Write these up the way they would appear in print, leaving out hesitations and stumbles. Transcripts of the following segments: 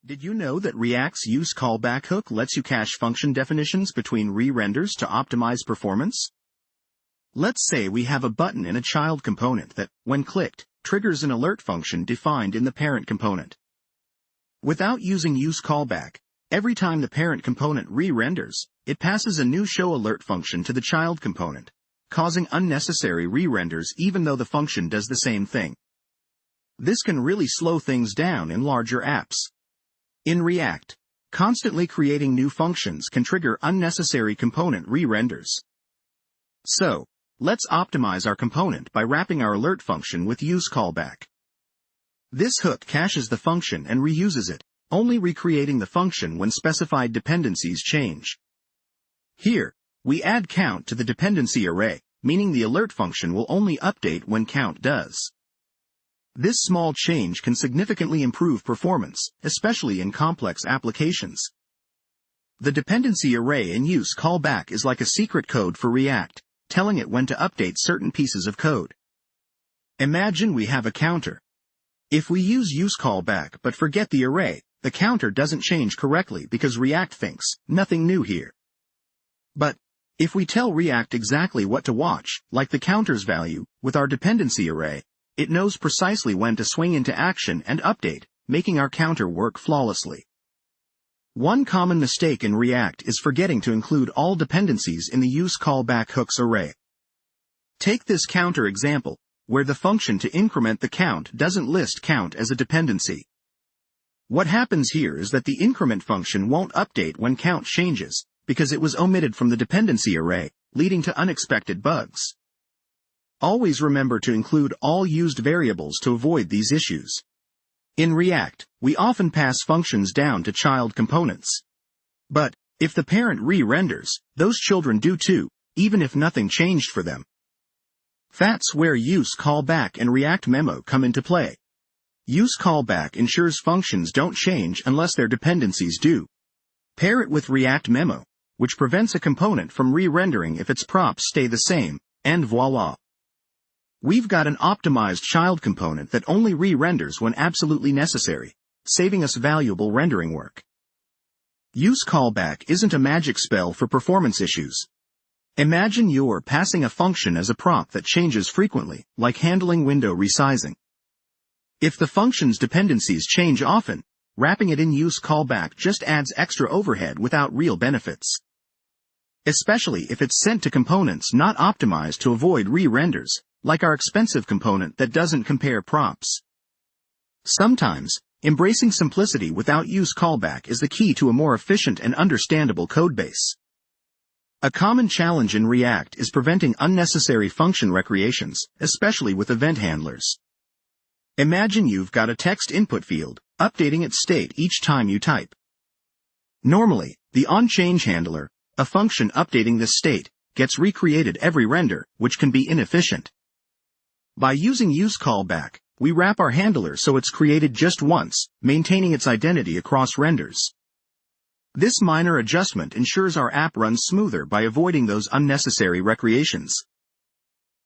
Did you know that React's useCallback hook lets you cache function definitions between re-renders to optimize performance? Let's say we have a button in a child component that, when clicked, triggers an alert function defined in the parent component. Without using useCallback, every time the parent component re-renders, it passes a new showAlert function to the child component, causing unnecessary re-renders even though the function does the same thing. This can really slow things down in larger apps. In React, constantly creating new functions can trigger unnecessary component re-renders. So, let's optimize our component by wrapping our alert function with useCallback. This hook caches the function and reuses it, only recreating the function when specified dependencies change. Here, we add count to the dependency array, meaning the alert function will only update when count does. This small change can significantly improve performance, especially in complex applications. The dependency array in useCallback is like a secret code for React, telling it when to update certain pieces of code. Imagine we have a counter. If we use useCallback but forget the array, the counter doesn't change correctly because React thinks, nothing new here. But, if we tell React exactly what to watch, like the counter's value, with our dependency array, it knows precisely when to swing into action and update, making our counter work flawlessly. One common mistake in React is forgetting to include all dependencies in the useCallback hooks array. Take this counter example, where the function to increment the count doesn't list count as a dependency. What happens here is that the increment function won't update when count changes, because it was omitted from the dependency array, leading to unexpected bugs. Always remember to include all used variables to avoid these issues. In React, we often pass functions down to child components. But, if the parent re-renders, those children do too, even if nothing changed for them. That's where useCallback and React.memo come into play. useCallback ensures functions don't change unless their dependencies do. Pair it with React.memo, which prevents a component from re-rendering if its props stay the same, and voila! We've got an optimized child component that only re-renders when absolutely necessary, saving us valuable rendering work. useCallback isn't a magic spell for performance issues. Imagine you're passing a function as a prop that changes frequently, like handling window resizing. If the function's dependencies change often, wrapping it in useCallback just adds extra overhead without real benefits. Especially if it's sent to components not optimized to avoid re-renders, like our expensive component that doesn't compare props. Sometimes, embracing simplicity without useCallback is the key to a more efficient and understandable codebase. A common challenge in React is preventing unnecessary function recreations, especially with event handlers. Imagine you've got a text input field, updating its state each time you type. Normally, the onChange handler, a function updating this state, gets recreated every render, which can be inefficient. By using useCallback, we wrap our handler so it's created just once, maintaining its identity across renders. This minor adjustment ensures our app runs smoother by avoiding those unnecessary recreations.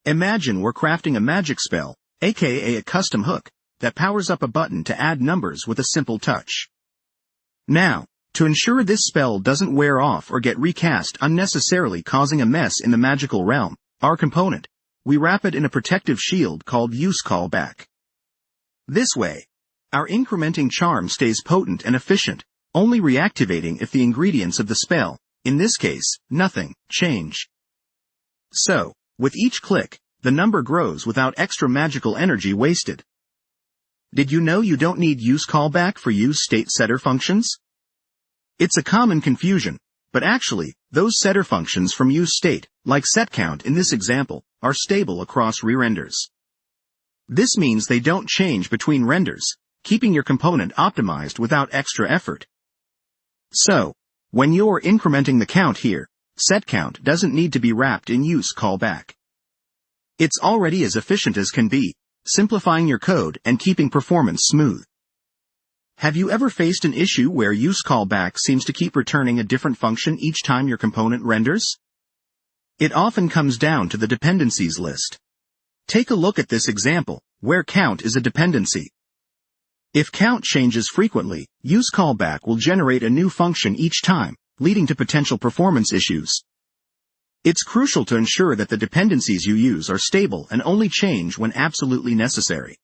Imagine we're crafting a magic spell, aka a custom hook, that powers up a button to add numbers with a simple touch. Now, to ensure this spell doesn't wear off or get recast unnecessarily causing a mess in the magical realm, our component, we wrap it in a protective shield called useCallback. This way, our incrementing charm stays potent and efficient, only reactivating if the ingredients of the spell, in this case, nothing, change. So, with each click, the number grows without extra magical energy wasted. Did you know you don't need useCallback for useStateSetter functions? It's a common confusion, but actually, those setter functions from useState, like setCount in this example, are stable across re-renders. This means they don't change between renders, keeping your component optimized without extra effort. So, when you're incrementing the count here, setCount doesn't need to be wrapped in useCallback. It's already as efficient as can be, simplifying your code and keeping performance smooth. Have you ever faced an issue where useCallback seems to keep returning a different function each time your component renders? It often comes down to the dependencies list. Take a look at this example, where count is a dependency. If count changes frequently, useCallback will generate a new function each time, leading to potential performance issues. It's crucial to ensure that the dependencies you use are stable and only change when absolutely necessary.